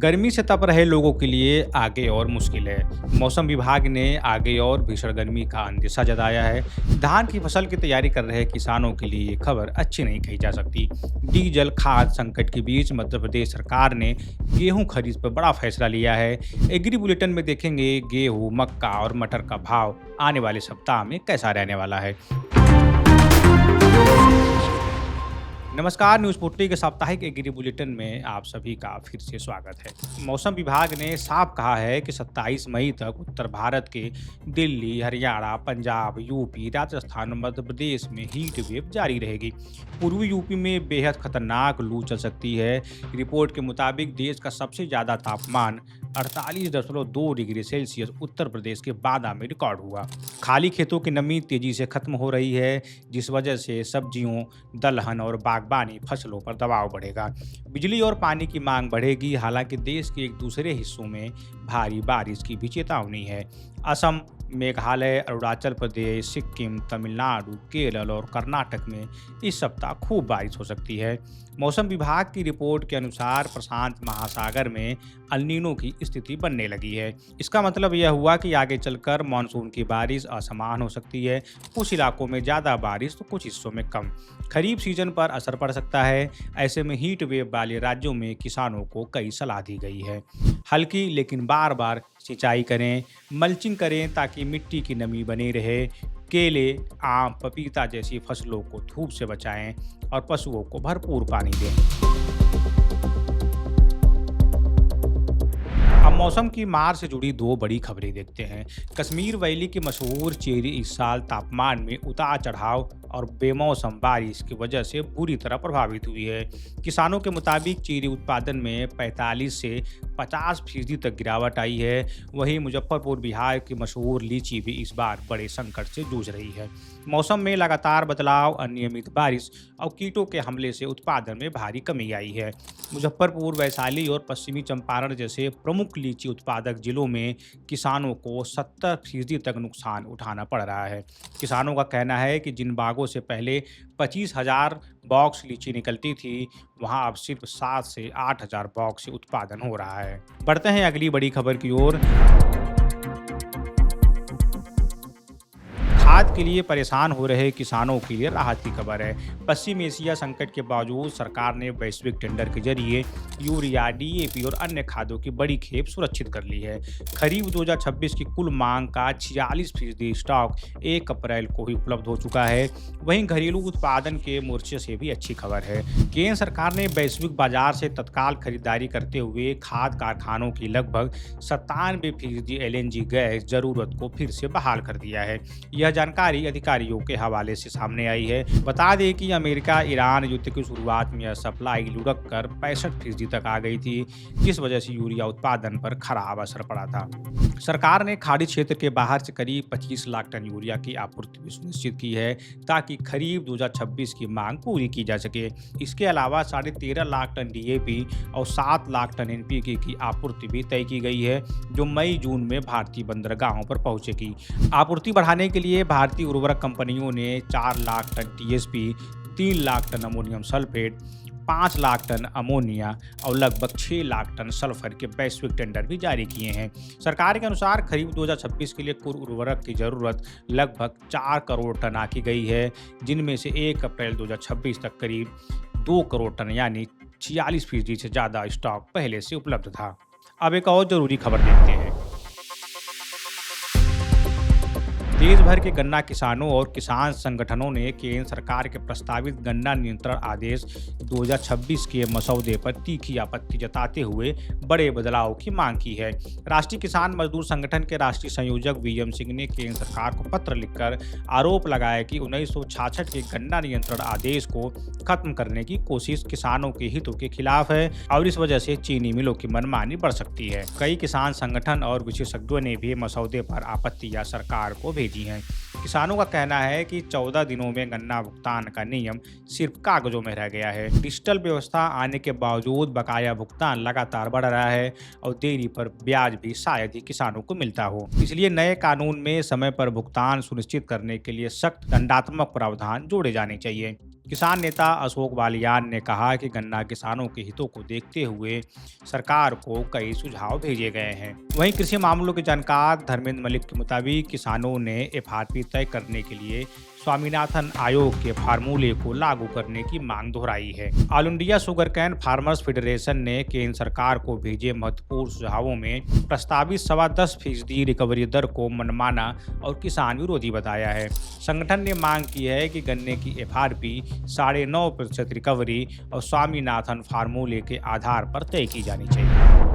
गर्मी से तप रहे लोगों के लिए आगे और मुश्किल है। मौसम विभाग ने आगे और भीषण गर्मी का अंदेशा जताया है। धान की फसल की तैयारी कर रहे किसानों के लिए ये खबर अच्छी नहीं कही जा सकती। डीजल खाद संकट के बीच मध्य प्रदेश सरकार ने गेहूं खरीद पर बड़ा फैसला लिया है। एग्री बुलेटिन में देखेंगे गेहूं, मक्का और मटर का भाव आने वाले सप्ताह में कैसा रहने वाला है। नमस्कार, न्यूज़ पोर्टल के साप्ताहिक एग्री बुलेटिन में आप सभी का फिर से स्वागत है। मौसम विभाग ने साफ कहा है कि 27 मई तक उत्तर भारत के दिल्ली, हरियाणा, पंजाब, यूपी, राजस्थान और मध्य प्रदेश में हीट वेव जारी रहेगी। पूर्वी यूपी में बेहद खतरनाक लू चल सकती है। रिपोर्ट के मुताबिक देश का सबसे ज़्यादा तापमान 48.2 डिग्री सेल्सियस उत्तर प्रदेश के बांदा में रिकॉर्ड हुआ। खाली खेतों की नमी तेजी से खत्म हो रही है, जिस वजह से सब्जियों, दलहन और बागबानी फसलों पर दबाव बढ़ेगा। बिजली और पानी की मांग बढ़ेगी। हालांकि देश के एक दूसरे हिस्सों में भारी बारिश की भी चेतावनी है। असम, मेघालय, अरुणाचल प्रदेश, सिक्किम, तमिलनाडु, केरल और कर्नाटक में इस सप्ताह खूब बारिश हो सकती है। मौसम विभाग की रिपोर्ट के अनुसार प्रशांत महासागर में अल नीनो की स्थिति बनने लगी है। इसका मतलब यह हुआ कि आगे चलकर मानसून की बारिश असमान हो सकती है। कुछ इलाकों में ज़्यादा बारिश तो कुछ हिस्सों में कम। खरीफ सीजन पर असर पड़ सकता है। ऐसे में हीट वेव वाले राज्यों में किसानों को कई सलाह दी गई है। हल्की लेकिन बार बार सिंचाई करें, मल्चिंग करें ताकि मिट्टी की नमी बनी रहे। केले, आम, पपीता जैसी फसलों को धूप से बचाएं और पशुओं को भरपूर पानी दें। अब मौसम की मार से जुड़ी दो बड़ी खबरें देखते हैं। कश्मीर वैली की मशहूर चेरी इस साल तापमान में उतार चढ़ाव और बेमौसम बारिश की वजह से बुरी तरह प्रभावित हुई है। किसानों के मुताबिक चेरी उत्पादन में 45 से 50% तक गिरावट आई है। वहीं मुजफ्फरपुर बिहार की मशहूर लीची भी इस बार बड़े संकट से जूझ रही है। मौसम में लगातार बदलाव, अनियमित बारिश और कीटों के हमले से उत्पादन में भारी कमी आई है। मुजफ्फरपुर, वैशाली और पश्चिमी चंपारण जैसे प्रमुख लीची उत्पादक जिलों में किसानों को 70% तक नुकसान उठाना पड़ रहा है। किसानों का कहना है कि जिन बागों से पहले 25,000 बॉक्स लीची निकलती थी, वहां अब सिर्फ 7 से 8,000 बॉक्स से उत्पादन हो रहा है। बढ़ते हैं अगली बड़ी खबर की ओर। खाद के लिए परेशान हो रहे किसानों के लिए राहत की खबर है। पश्चिम एशिया संकट के बावजूद सरकार ने वैश्विक टेंडर के जरिए यूरिया, डीएपी और अन्य खादों की बड़ी खेप सुरक्षित कर ली है। खरीफ 2026 की कुल मांग का 46% स्टॉक 1 अप्रैल को ही उपलब्ध हो चुका है। वहीं घरेलू उत्पादन के मोर्चे से भी अच्छी खबर है। केंद्र सरकार ने वैश्विक बाजार से तत्काल खरीदारी करते हुए खाद कारखानों की लगभग 97% एलएनजी गैस जरूरत को फिर से बहाल कर दिया है। यह जानकारी अधिकारियों के हवाले से सामने आई है। बता दें कि अमेरिका ईरान युद्ध की शुरुआत में यह सप्लाई लुढ़क कर 65% तक आ गई थी, जिस वजह से यूरिया उत्पादन पर खराब असर पड़ा था। सरकार ने खाड़ी क्षेत्र के बाहर से करीब 25 लाख टन यूरिया की आपूर्ति भी सुनिश्चित की है, ताकि खरीफ 2026 की मांग पूरी की जा सके। इसके अलावा 13.5 लाख टन डीएपी और 7 लाख टन एनपीके की आपूर्ति भी तय की गई है, जो मई-जून में भारतीय बंदरगाहों पर पहुंचेगी। आपूर्ति बढ़ाने के लिए भारतीय उर्वरक कंपनियों ने 4 lakh ton TSP, 3 lakh ton ammonium sulphate, 5 lakh ton ammonia और लगभग 6 लाख टन सल्फर के वैश्विक टेंडर भी जारी किए हैं। सरकार के अनुसार खरीफ 2026 के लिए कुल उर्वरक की जरूरत लगभग 4 करोड़ टन आकी गई है, जिनमें से 1 अप्रैल 2026 तक करीब 2 करोड़ टन यानी 46% से ज़्यादा स्टॉक पहले से उपलब्ध था। अब एक और जरूरी खबर देखते हैं। देश भर के गन्ना किसानों और किसान संगठनों ने केंद्र सरकार के प्रस्तावित गन्ना नियंत्रण आदेश 2026 के मसौदे पर तीखी आपत्ति जताते हुए बड़े बदलाव की मांग की है। राष्ट्रीय किसान मजदूर संगठन के राष्ट्रीय संयोजक वीएम सिंह ने केंद्र सरकार को पत्र लिखकर आरोप लगाया कि 1966 के गन्ना नियंत्रण आदेश को खत्म करने की कोशिश किसानों के हितों के खिलाफ है और इस वजह से चीनी मिलों की मनमानी बढ़ सकती है। कई किसान संगठन और विशेषज्ञों ने भी मसौदे पर आपत्तियां सरकार को भेजी हैं। किसानों का कहना है कि 14 दिनों में गन्ना भुगतान का नियम सिर्फ कागजों में रह गया है। डिजिटल व्यवस्था आने के बावजूद बकाया भुगतान लगातार बढ़ रहा है और देरी पर ब्याज भी शायद ही किसानों को मिलता हो। इसलिए नए कानून में समय पर भुगतान सुनिश्चित करने के लिए सख्त दंडात्मक प्रावधान जोड़े जाने चाहिए। किसान नेता अशोक बालियान ने कहा कि गन्ना किसानों के हितों को देखते हुए सरकार को कई सुझाव भेजे गए हैं। वहीं कृषि मामलों के जानकार धर्मेंद्र मलिक के मुताबिक किसानों ने एफआरपी तय करने के लिए स्वामीनाथन आयोग के फार्मूले को लागू करने की मांग दोहराई है। All India sugar cane farmers federation ने केंद्र सरकार को भेजे महत्वपूर्ण सुझावों में प्रस्तावित 10.25% रिकवरी दर को मनमाना और किसान विरोधी बताया है। संगठन ने मांग की है कि गन्ने की एफआरपी 9.5% रिकवरी और स्वामीनाथन फार्मूले के आधार पर तय की जानी चाहिए।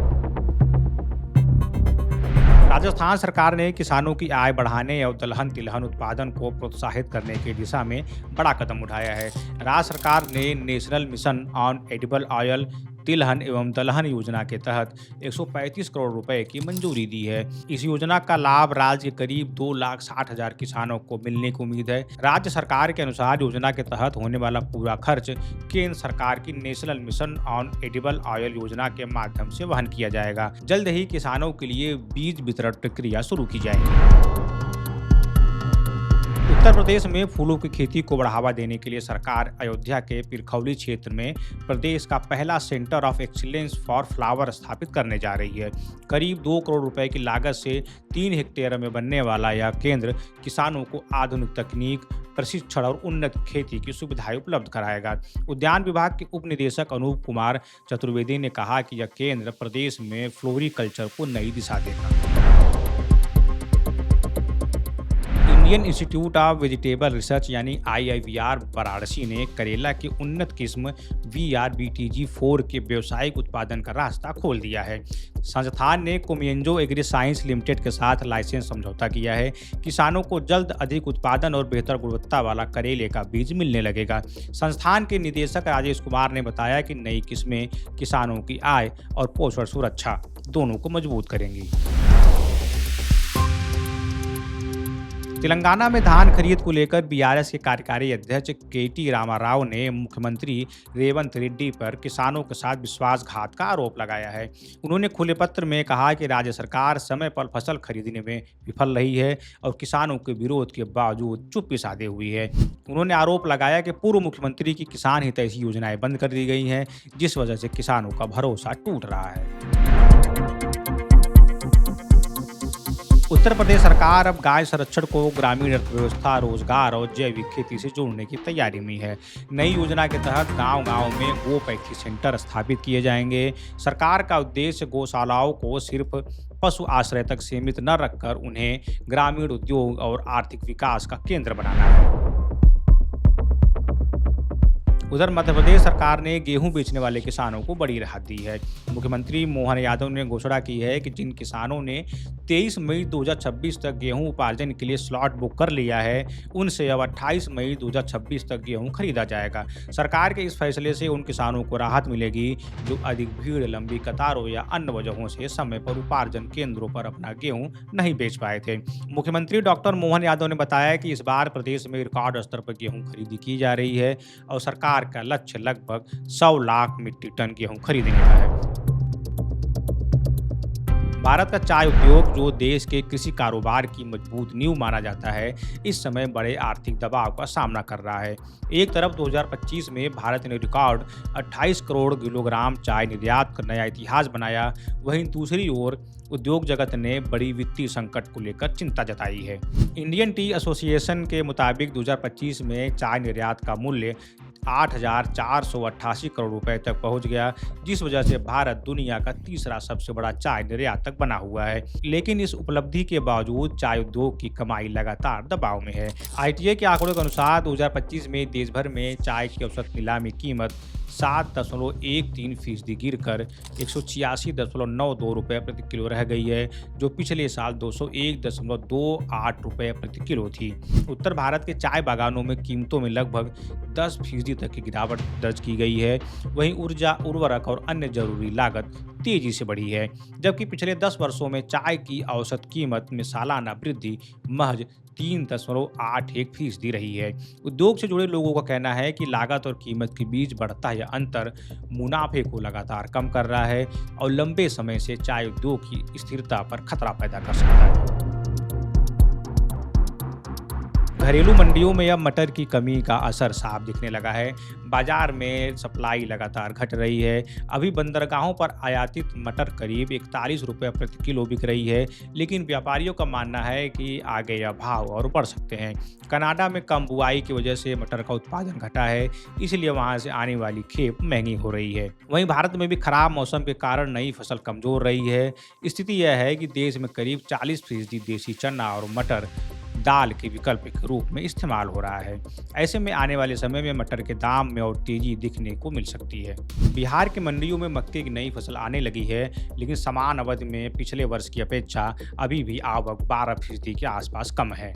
राजस्थान सरकार ने किसानों की आय बढ़ाने और दलहन तिलहन उत्पादन को प्रोत्साहित करने की दिशा में बड़ा कदम उठाया है। राज्य सरकार ने national mission on edible oil तिलहन एवं दलहन योजना के तहत 135 करोड़ रुपए की मंजूरी दी है। इस योजना का लाभ राज्य के करीब 2,60,000 किसानों को मिलने की उम्मीद है। राज्य सरकार के अनुसार योजना के तहत होने वाला पूरा खर्च केंद्र सरकार की national mission on edible oil योजना के माध्यम से वहन किया जाएगा। जल्द ही किसानों के लिए बीज वितरण प्रक्रिया शुरू की जाएगी। उत्तर प्रदेश में फूलों की खेती को बढ़ावा देने के लिए सरकार अयोध्या के पिरखौली क्षेत्र में प्रदेश का पहला centre of excellence for flower स्थापित करने जा रही है। करीब 2 करोड़ रुपए की लागत से 3 हेक्टेयर में बनने वाला यह केंद्र किसानों को आधुनिक तकनीक, प्रशिक्षण और उन्नत खेती की सुविधाएं उपलब्ध कराएगा। उद्यान विभाग के उप निदेशक अनूप कुमार चतुर्वेदी ने कहा कि यह केंद्र प्रदेश में फ्लोरिकल्चर को नई दिशा देगा। Indian institute of vegetable research यानी IIVR वाराणसी ने करेला की उन्नत किस्म VRBTG4 के व्यावसायिक उत्पादन का रास्ता खोल दिया है। संस्थान ने कोमियंजो एग्री साइंस लिमिटेड के साथ लाइसेंस समझौता किया है। किसानों को जल्द अधिक उत्पादन और बेहतर गुणवत्ता वाला करेले का बीज मिलने लगेगा। संस्थान के निदेशक राजेश कुमार ने बताया कि नई किस्में किसानों की आय और पोषण सुरक्षा दोनों को मजबूत करेंगी। तेलंगाना में धान खरीद को लेकर बीआरएस के कार्यकारी अध्यक्ष KT रामाराव ने मुख्यमंत्री रेवंत रेड्डी पर किसानों के साथ विश्वासघात का आरोप लगाया है। उन्होंने खुले पत्र में कहा कि राज्य सरकार समय पर फसल खरीदने में विफल रही है और किसानों के विरोध के बावजूद चुप्पी साधे हुई है। उन्होंने आरोप लगाया कि पूर्व मुख्यमंत्री की किसान हितैषी योजनाएं बंद कर दी गई हैं, जिस वजह से किसानों का भरोसा टूट रहा है। उत्तर प्रदेश सरकार अब गाय संरक्षण को ग्रामीण अर्थव्यवस्था, रोजगार और जैविक खेती से जोड़ने की तैयारी में है। नई योजना के तहत गांव-गांव में गोपैठी सेंटर स्थापित किए जाएंगे। सरकार का उद्देश्य गौशालाओं को सिर्फ पशु आश्रय तक सीमित न रखकर उन्हें ग्रामीण उद्योग और आर्थिक विकास का केंद्र बनाना है। उधर मध्य प्रदेश सरकार ने गेहूं बेचने वाले किसानों को बड़ी राहत दी है। मुख्यमंत्री मोहन यादव ने घोषणा की है कि जिन किसानों ने 23 मई 2026 तक गेहूं उपार्जन के लिए स्लॉट बुक कर लिया है, उनसे अब 28 मई 2026 तक गेहूं खरीदा जाएगा। सरकार के इस फैसले से उन किसानों को राहत मिलेगी जो अधिक भीड़, लंबी कतारों या अन्य वजहों से समय पर उपार्जन केंद्रों पर अपना गेहूं नहीं बेच पाए थे। मुख्यमंत्री डॉक्टर मोहन यादव ने बताया कि इस बार प्रदेश में रिकॉर्ड स्तर पर गेहूं खरीदी की जा रही है और सरकार का लक्ष्य लगभग 100 लाख मीट्रिक टन गेहूं खरीदने का है। भारत का चाय उद्योग, जो देश के कृषि कारोबार की मजबूत नींव माना जाता है, इस समय बड़े आर्थिक दबाव का सामना कर रहा है। एक तरफ 2025 में भारत ने रिकॉर्ड 28 करोड़ किलोग्राम चाय निर्यात कर नया इतिहास बनाया, वहीं दूसरी ओर उद्योग जगत ने बड़ी वित्तीय संकट को लेकर चिंता जताई है। इंडियन टी एसोसिएशन के मुताबिक 2025 में चाय निर्यात का मूल्य 8,488 करोड़ रुपए तक पहुंच गया, जिस वजह से भारत दुनिया का तीसरा सबसे बड़ा चाय निर्यातक बना हुआ है। लेकिन इस उपलब्धि के बावजूद चाय उद्योग की कमाई लगातार दबाव में है। ITA के आंकड़ों के अनुसार 2025 में देश भर में चाय की औसत नीलामी कीमत 7.13% गिरकर 186.92 रुपये प्रति किलो रह गई है, जो पिछले साल 201.28 रुपये प्रति किलो थी। उत्तर भारत के चाय बागानों में कीमतों में लगभग 10% तक की गिरावट दर्ज की गई है। वहीं ऊर्जा, उर्वरक और अन्य जरूरी लागत तेजी से बढ़ी है, जबकि पिछले 10 वर्षों में चाय की औसत कीमत में सालाना वृद्धि महज 3.81% रही है। उद्योग से जुड़े लोगों का कहना है कि लागत और कीमत के बीच बढ़ता यह अंतर मुनाफे को लगातार कम कर रहा है और लंबे समय से चाय उद्योग की स्थिरता पर खतरा पैदा कर सकता है। घरेलू मंडियों में अब मटर की कमी का असर साफ दिखने लगा है। बाजार में सप्लाई लगातार घट रही है। अभी बंदरगाहों पर आयातित मटर करीब 41 रुपये प्रति किलो बिक रही है, लेकिन व्यापारियों का मानना है कि आगे यह भाव और बढ़ सकते हैं। कनाडा में कम बुआई की वजह से मटर का उत्पादन घटा है, इसलिए वहां से आने वाली खेप महंगी हो रही है। वहीं भारत में भी खराब मौसम के कारण नई फसल कमजोर रही है। स्थिति यह है कि देश में करीब 40% देसी चना और मटर दाल के विकल्प के रूप में इस्तेमाल हो रहा है। ऐसे में आने वाले समय में मटर के दाम में और तेजी दिखने को मिल सकती है। बिहार की मंडियों में मक्के की नई फसल आने लगी है, लेकिन समान अवधि में पिछले वर्ष की अपेक्षा अभी भी आवक 12% के आसपास कम है।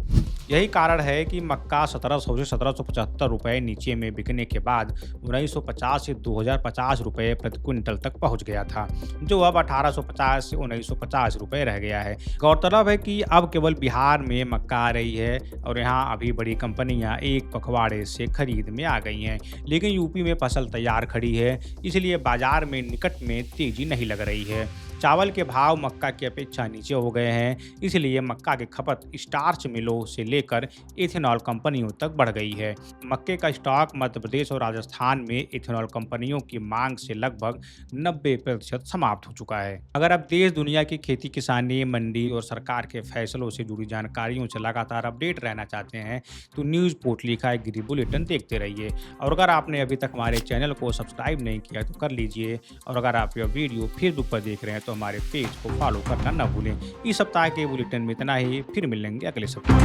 यही कारण है कि मक्का 1700 से 1775 रुपये नीचे में बिकने के बाद 1950 से 2050 रुपये प्रति क्विंटल तक पहुंच गया था, जो अब 1850 से 1950 रुपये रह गया है। गौरतलब है कि अब केवल बिहार में मक्का आ रही है और यहाँ अभी बड़ी कंपनियां एक पखवाड़े से खरीद में आ गई हैं, लेकिन यूपी में फसल तैयार खड़ी है, इसलिए बाजार में निकट में तेजी नहीं लग रही है। चावल के भाव मक्का की अपेक्षा नीचे हो गए हैं, इसलिए मक्का की खपत स्टार्च मिलों से लेकर इथेनॉल कंपनियों तक बढ़ गई है। मक्के का स्टॉक मध्य प्रदेश और राजस्थान में इथेनॉल कंपनियों की मांग से लगभग 90% समाप्त हो चुका है। अगर आप देश दुनिया की खेती किसानी, मंडी और सरकार के फैसलों से जुड़ी जानकारियों से लगातार अपडेट रहना चाहते हैं, तो न्यूज़ पोर्टली का एग्री बुलेटिन देखते रहिए। और अगर आपने अभी तक हमारे चैनल को सब्सक्राइब नहीं किया तो कर लीजिए, और अगर आप यह वीडियो फेसबुक पर देख रहे हैं तो हमारे पेज को फॉलो करना न भूलें। इस सप्ताह के बुलेटिन में इतना ही, फिर मिलेंगे अगले सप्ताह।